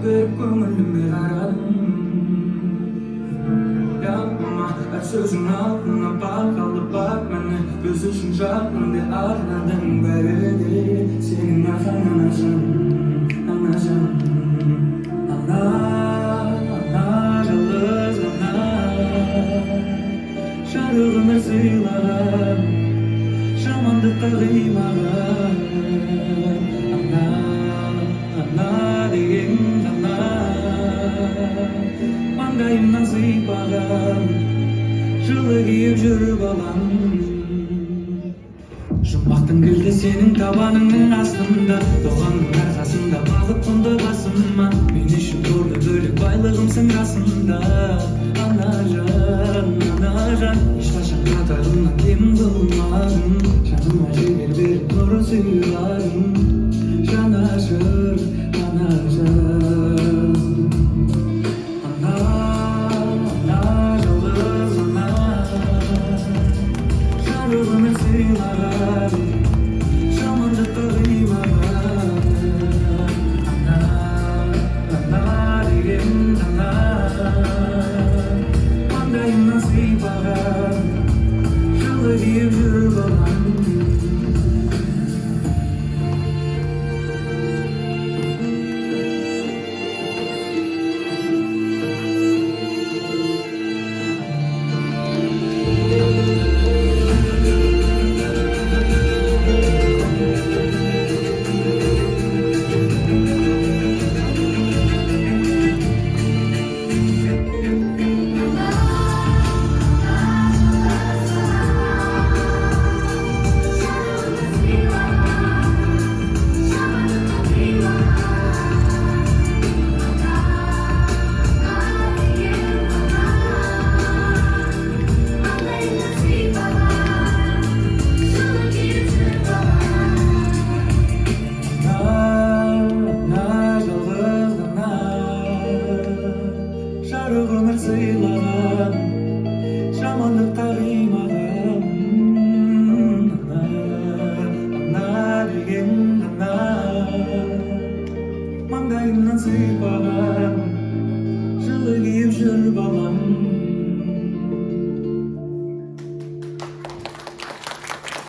berip көңіліме қарадым. Yapma, her sözün altına bağlı bak beni. Göz üçün жатынды арнадың бәрі де сенің ағаң анажан, анажан. Ана, ана, жалғыз ана, жарығына сыйлаған, жамандыққа қимаған. Ана, ана деген ана, маңдайымнан сыйпаған, жылы киіп жүріп алам. Жұмақтың кілті сенің табаныңның астында, тоғанның арқасында бағып қонды басыма. Мен үшін торды бөлек байлығымсың расында. Анажан, анажан, ешқашан қатарымнан кем қылмадың. Жаныма жігер беріп нұрын сыйладың. Жанашыр, анажан. Ана, ана, жалғыз ана, жарығына сыйлаған, жамандыққа қимаған. Ана, ана деген ана, маңдайымнан сыйпаған, жылы киіп жүріп алам. Жарық өмір сыйлаған, жамандыққа қимаған. Ана деген ана, маңдайымнан сыйпаған, жылы киіп жүріп алам.